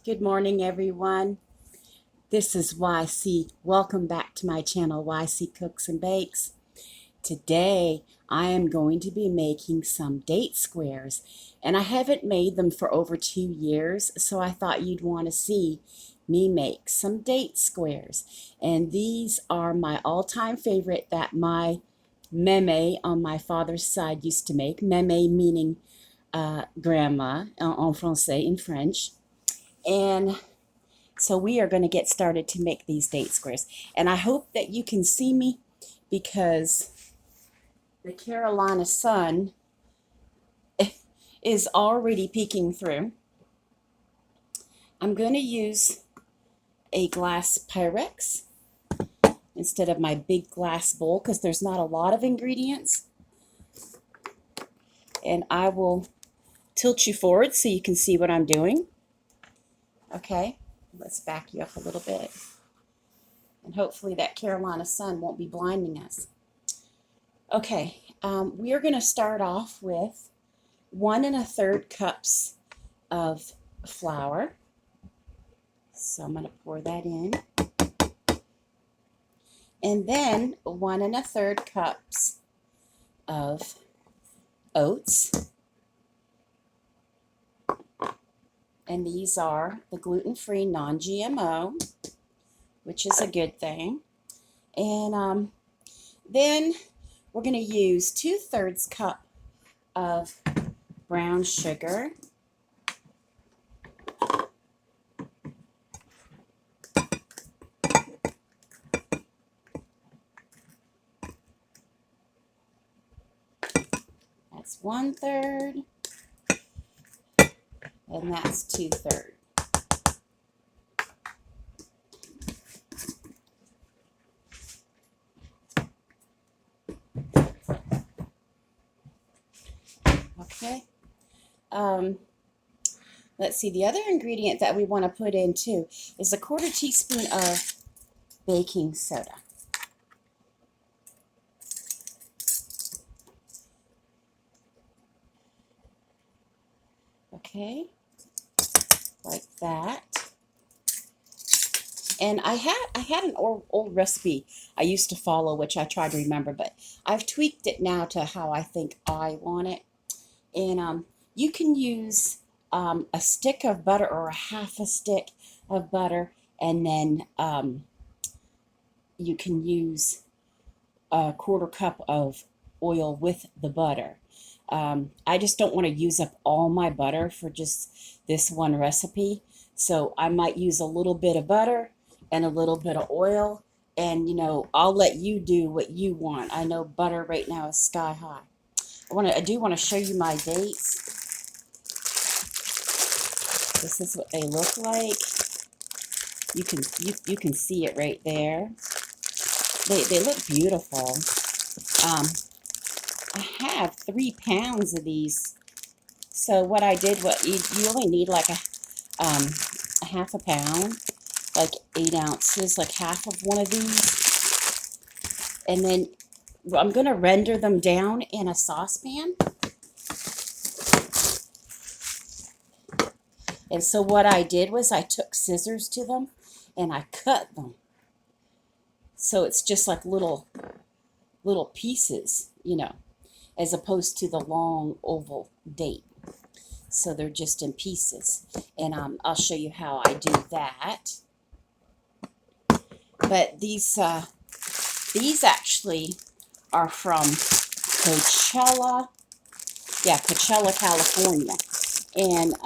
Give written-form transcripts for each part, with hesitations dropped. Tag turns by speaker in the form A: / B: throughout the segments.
A: Good morning, everyone. This is YC. Welcome back to my channel, YC Cooks and Bakes. Today, I am going to be making some date squares, and I haven't made them for over 2 years, so I thought you'd want to see me make some date squares. And these are my all-time favorite that my meme on my father's side used to make. Meme meaning grandma en français, in French. And so we are going to get started to make these date squares. And I hope that you can see me because the Carolina sun is already peeking through. I'm going to use a glass Pyrex instead of my big glass bowl because there's not a lot of ingredients. And I will tilt you forward so you can see what I'm doing. Okay, let's back you up a little bit. And hopefully that Carolina sun won't be blinding us. Okay, we are going to start off with 1 1/3 cups of flour. So I'm going to pour that in. And then 1 1/3 cups of oats. And these are the gluten-free non-GMO, which is a good thing. And then we're going to use 2/3 cup of brown sugar. That's 1/3, and that's 2/3. Okay. Let's see, the other ingredient that we want to put in too is 1/4 teaspoon of baking soda. Okay, like that. And I had an old recipe I used to follow, which I tried to remember, but I've tweaked it now to how I think I want it. And you can use a stick of butter or a half a stick of butter, and then you can use a 1/4 cup of oil with the butter. I just don't want to use up all my butter for just this one recipe, so I might use a little bit of butter and a little bit of oil, and I'll let you do what you want. I know butter right now is sky high. I do want to show you my dates. This is what they look like. You can see it right there. They look beautiful. I have 3 pounds of these. So what I did, you only need like a half a pound, like 8 ounces, like half of one of these. And then I'm going to render them down in a saucepan. And so what I did was I took scissors to them and I cut them. So it's just like little pieces, as opposed to the long oval date. So they're just in pieces. And I'll show you how I do that. But these actually are from Coachella, California. And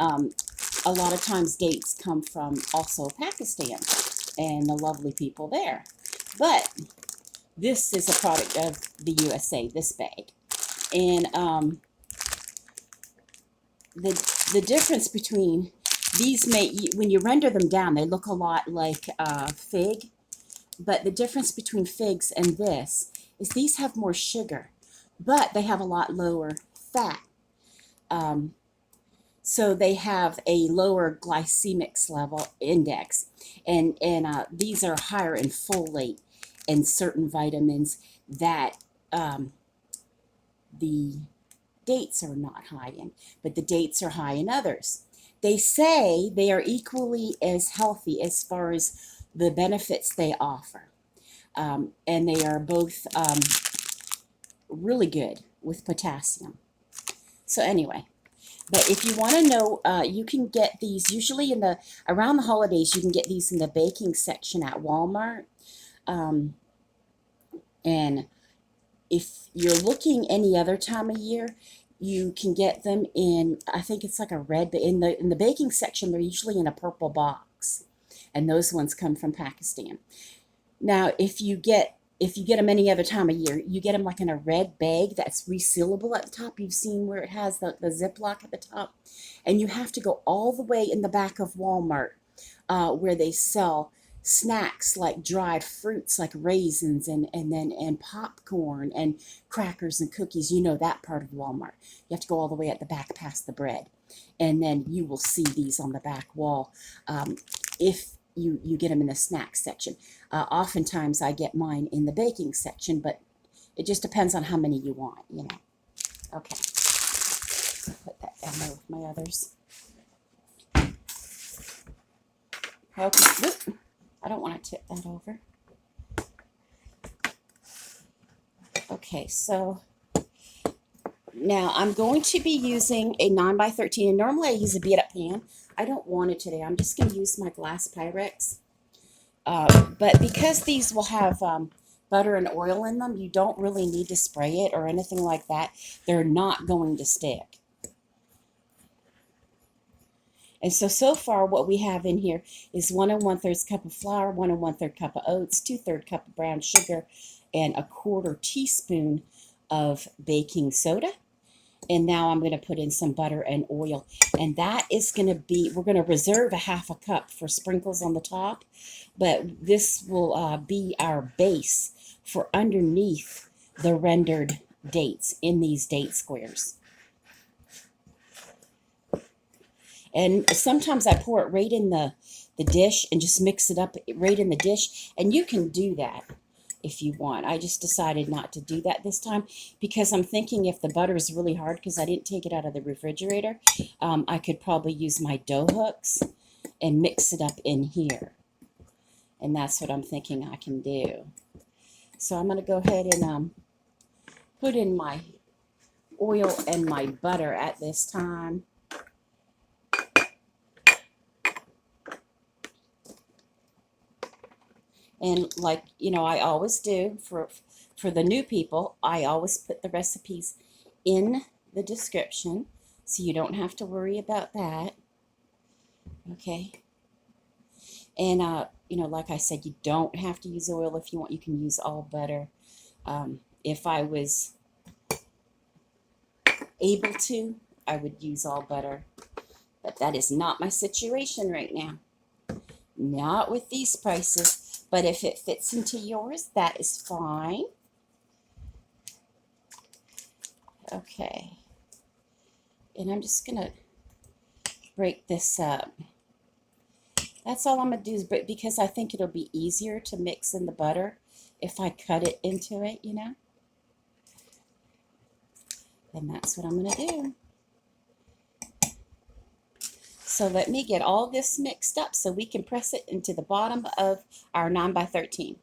A: a lot of times dates come from also Pakistan and the lovely people there. But this is a product of the USA, this bag. And the difference between these, when you render them down, they look a lot like fig. But the difference between figs and this is these have more sugar, but they have a lot lower fat. So they have a lower glycemic level index, and these are higher in folate and certain vitamins that the dates are not high in, but the dates are high in others. they say they are equally as healthy as far as the benefits they offer. And they are both really good with potassium. So anyway, but if you want to know, you can get these usually around the holidays. You can get these in the baking section at Walmart. And if you're looking any other time of year, you can get them in, I think it's like a red, but in the baking section, they're usually in a purple box. And those ones come from Pakistan. Now, if you get them any other time of year, you get them like in a red bag that's resealable at the top. You've seen where it has the Ziploc at the top. And you have to go all the way in the back of Walmart where they sell snacks like dried fruits like raisins and popcorn and crackers and cookies. You know that part of Walmart. You have to go all the way at the back past the bread. And then you will see these on the back wall if you get them in the snack section. Oftentimes I get mine in the baking section, but it just depends on how many you want, you know. Okay. Put that down there with my others. Okay. Whoop. I don't want to tip that over. Okay, so now I'm going to be using a 9x13, and normally I use a beat-up pan. I don't want it today. I'm just going to use my glass Pyrex. But because these will have butter and oil in them, you don't really need to spray it or anything like that. They're not going to stick. And so far what we have in here is 1 1/3 cup of flour, 1 1/3 cup of oats, 2/3 cup of brown sugar, and 1/4 teaspoon of baking soda. And now I'm going to put in some butter and oil. And that is going to be, we're going to reserve 1/2 cup for sprinkles on the top. But this will be our base for underneath the rendered dates in these date squares. And sometimes I pour it right in the dish and just mix it up right in the dish. And you can do that if you want. I just decided not to do that this time because I'm thinking if the butter is really hard, because I didn't take it out of the refrigerator, I could probably use my dough hooks and mix it up in here. And that's what I'm thinking I can do. So I'm going to go ahead and put in my oil and my butter at this time. And like, you know, I always do for the new people, I always put the recipes in the description, so you don't have to worry about that. Okay. And, you know, like I said, you don't have to use oil if you want. You can use all butter. If I was able to, I would use all butter. But that is not my situation right now. Not with these prices. But if it fits into yours, that is fine. Okay. And I'm just going to break this up. That's all I'm going to do, is because I think it'll be easier to mix in the butter if I cut it into it, you know. And that's what I'm going to do. So let me get all this mixed up so we can press it into the bottom of our 9x13.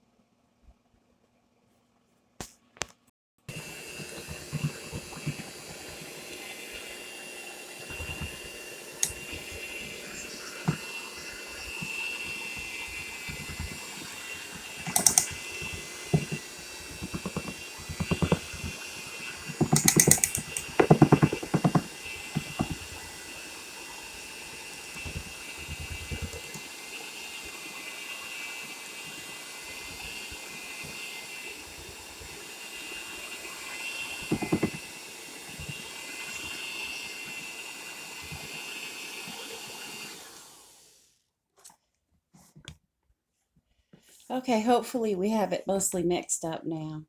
A: Okay, hopefully we have it mostly mixed up now.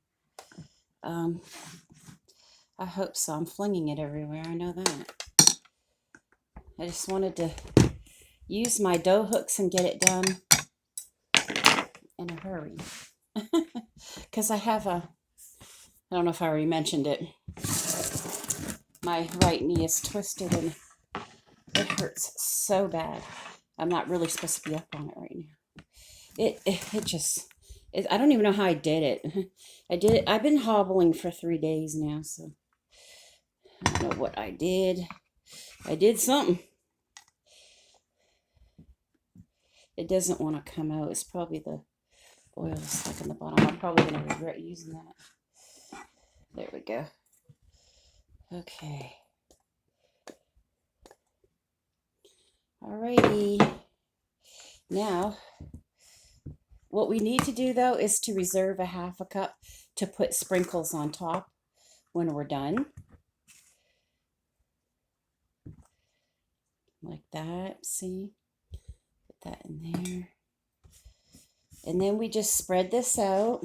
A: I hope so. I'm flinging it everywhere. I know that. I just wanted to use my dough hooks and get it done in a hurry. Because I have I don't know if I already mentioned it. My right knee is twisted and it hurts so bad. I'm not really supposed to be up on it right now. It just, I don't even know how I did it. I did it. I've been hobbling for 3 days now, so I don't know what I did. I did something. It doesn't want to come out. It's probably the oil stuck in the bottom. I'm probably going to regret using that. There we go. Okay. Alrighty. Now, what we need to do though is to reserve a half a cup to put sprinkles on top when we're done. Like that, see? Put that in there. And then we just spread this out.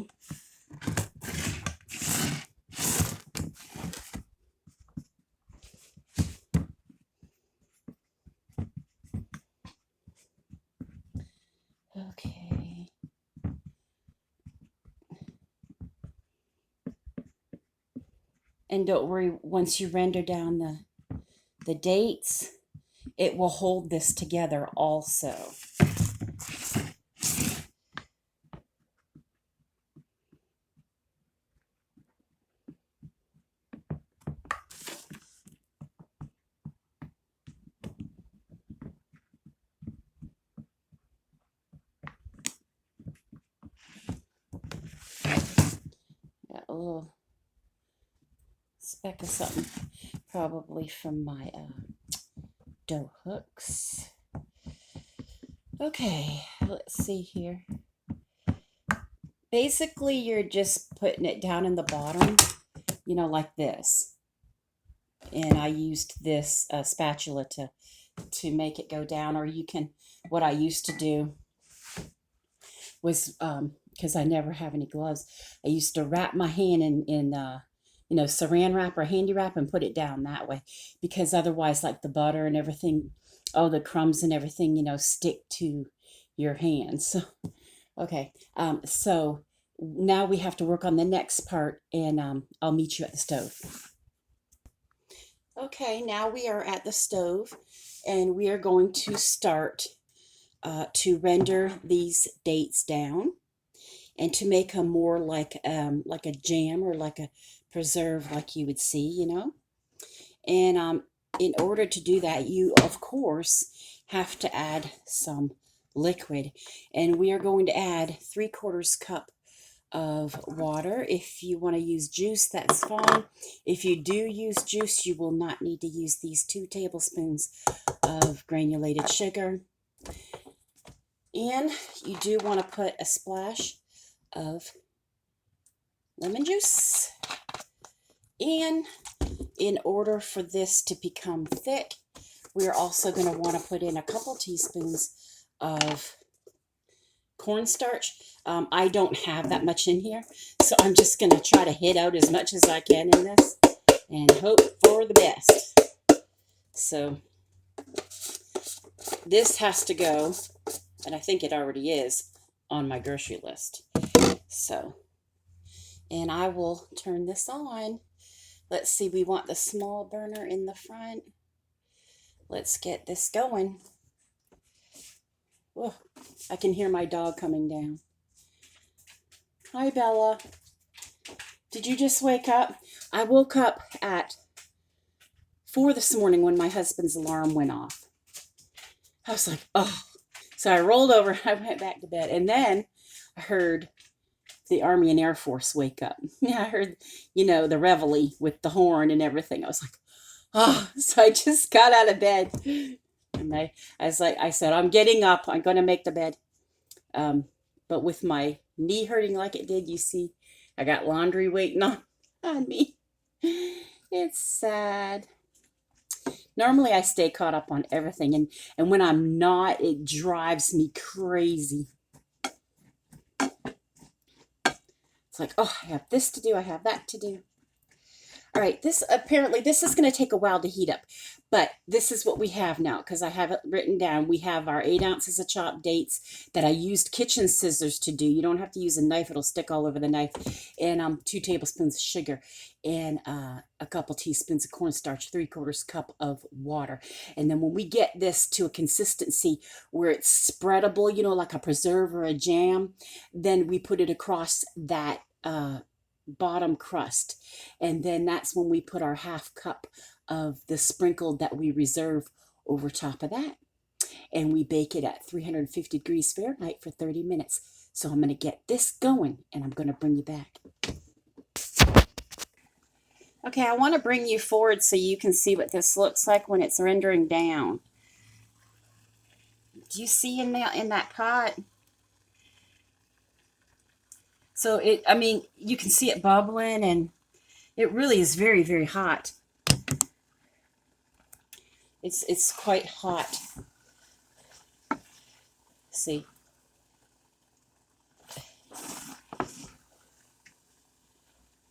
A: Okay. And don't worry, once you render down the dates, it will hold this together also. Got a little speck of something, probably from my dough hooks. Okay, let's see here. Basically, you're just putting it down in the bottom, you know, like this. And I used this spatula to make it go down, or you can, what I used to do was, because I never have any gloves, I used to wrap my hand in you know, saran wrap or handy wrap and put it down that way, because otherwise, like the butter and everything, oh, the crumbs and everything, you know, stick to your hands. So, okay, so now we have to work on the next part, and I'll meet you at the stove. Okay, now we are at the stove, and we are going to start to render these dates down, and to make them more like a jam or like a preserve, like you would see, you know. And in order to do that, you of course have to add some liquid, and we are going to add 3/4 cup of water. If you want to use juice, that's fine. If you do use juice, you will not need to use these 2 tablespoons of granulated sugar. And you do want to put a splash of lemon juice. And in order for this to become thick, we're also going to want to put in a couple teaspoons of cornstarch. I don't have that much in here, so I'm just going to try to hit out as much as I can in this and hope for the best. So this has to go, and I think it already is, on my grocery list. So, and I will turn this on. Let's see, we want the small burner in the front. Let's get this going. Whoa, I can hear my dog coming down. Hi, Bella. Did you just wake up? I woke up at 4 this morning when my husband's alarm went off. I was like, oh. So I rolled over, I went back to bed, and then I heard the Army and Air Force wake up. Yeah, I heard, you know, the reveille with the horn and everything. I was like, oh. So I just got out of bed, and I said, I'm getting up. I'm going to make the bed. But with my knee hurting like it did, you see, I got laundry waiting on me. It's sad. Normally I stay caught up on everything, and when I'm not, it drives me crazy. It's like, oh, I have this to do, I have that to do. All right, this is going to take a while to heat up, but this is what we have now because I have it written down. We have our 8 ounces of chopped dates that I used kitchen scissors to do. You don't have to use a knife; it'll stick all over the knife. And 2 tablespoons of sugar, and a couple teaspoons of cornstarch, 3/4 cup of water. And then when we get this to a consistency where it's spreadable, you know, like a preserve or a jam, then we put it across that bottom crust, and then that's when we put our 1/2 cup of the sprinkled that we reserve over top of that, and we bake it at 350 degrees Fahrenheit for 30 minutes. So I'm going to get this going and I'm going to bring you back. Okay, I want to bring you forward so you can see what this looks like when it's rendering down. Do you see in that pot? So I mean, you can see it bubbling, and it really is very, very hot. It's quite hot. See.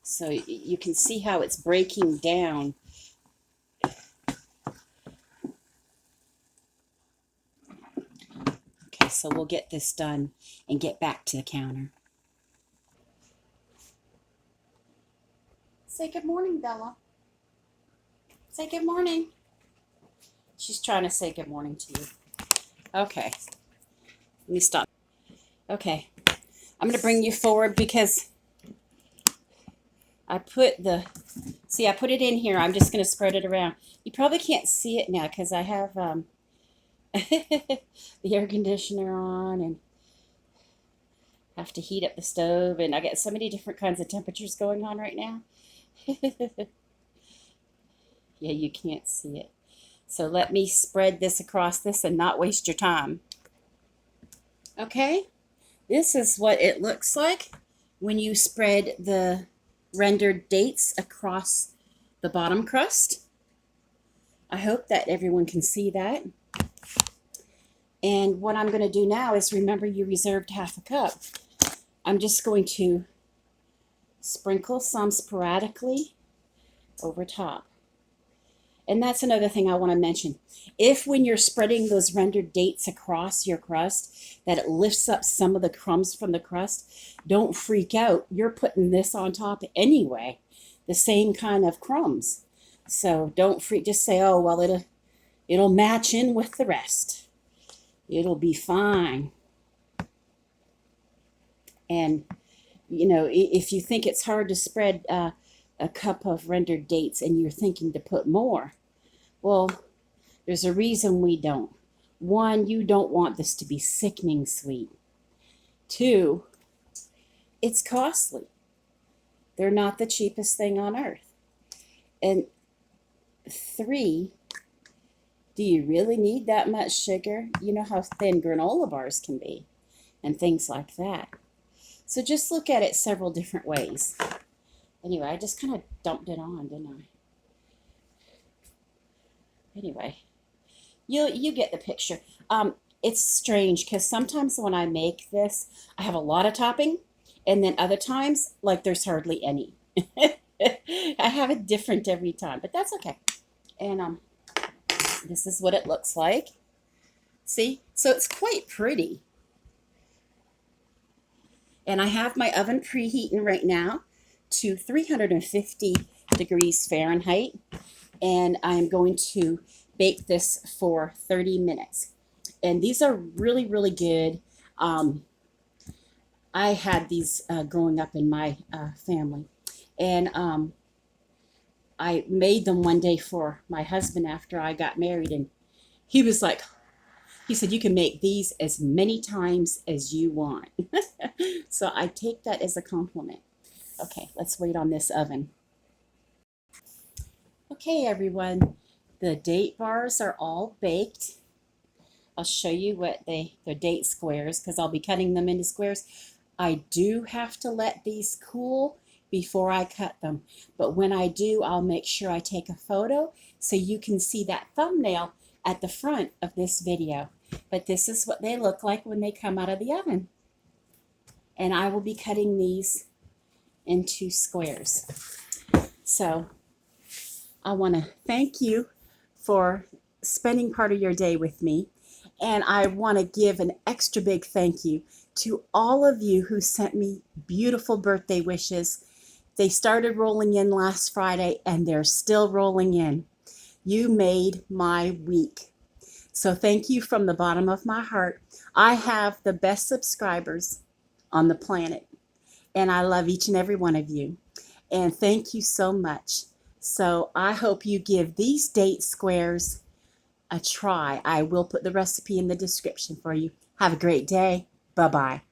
A: So you can see how it's breaking down. Okay, so we'll get this done and get back to the counter. Say good morning, Bella. Say good morning. She's trying to say good morning to you. Okay. Let me stop. Okay. I'm going to bring you forward because I put it in here. I'm just going to spread it around. You probably can't see it now because I have the air conditioner on and have to heat up the stove, and I got so many different kinds of temperatures going on right now. Yeah, you can't see it. So let me spread this across this and not waste your time. Okay, this is what it looks like when you spread the rendered dates across the bottom crust. I hope that everyone can see that. And what I'm going to do now is, remember you reserved 1/2 cup. I'm just going to sprinkle some sporadically over top. And that's another thing I want to mention. If when you're spreading those rendered dates across your crust, that it lifts up some of the crumbs from the crust, don't freak out. You're putting this on top anyway, the same kind of crumbs. So don't freak, just say, oh, well, it'll match in with the rest. It'll be fine. And, you know, if you think it's hard to spread a cup of rendered dates and you're thinking to put more, well, there's a reason we don't. 1, you don't want this to be sickening sweet. 2, it's costly. They're not the cheapest thing on earth. And 3, do you really need that much sugar? You know how thin granola bars can be and things like that. So just look at it several different ways. Anyway, I just kind of dumped it on, didn't I? Anyway, you get the picture. It's strange because sometimes when I make this, I have a lot of topping, and then other times, like, there's hardly any. I have it different every time, but that's okay. And this is what it looks like. See? So it's quite pretty. And I have my oven preheating right now to 350 degrees Fahrenheit. And I'm going to bake this for 30 minutes. And these are really, really good. I had these growing up in my family. And I made them one day for my husband after I got married. And he was like, he said, you can make these as many times as you want. So I take that as a compliment. Okay, let's wait on this oven. Okay, everyone, the date bars are all baked. I'll show you what the date squares, because I'll be cutting them into squares. I do have to let these cool before I cut them. But when I do, I'll make sure I take a photo so you can see that thumbnail at the front of this video. But this is what they look like when they come out of the oven. And I will be cutting these into squares. So I want to thank you for spending part of your day with me. And I want to give an extra big thank you to all of you who sent me beautiful birthday wishes. They started rolling in last Friday and they're still rolling in. You made my week. So thank you from the bottom of my heart. I have the best subscribers on the planet, and I love each and every one of you. And thank you so much. So I hope you give these date squares a try. I will put the recipe in the description for you. Have a great day. Bye-bye.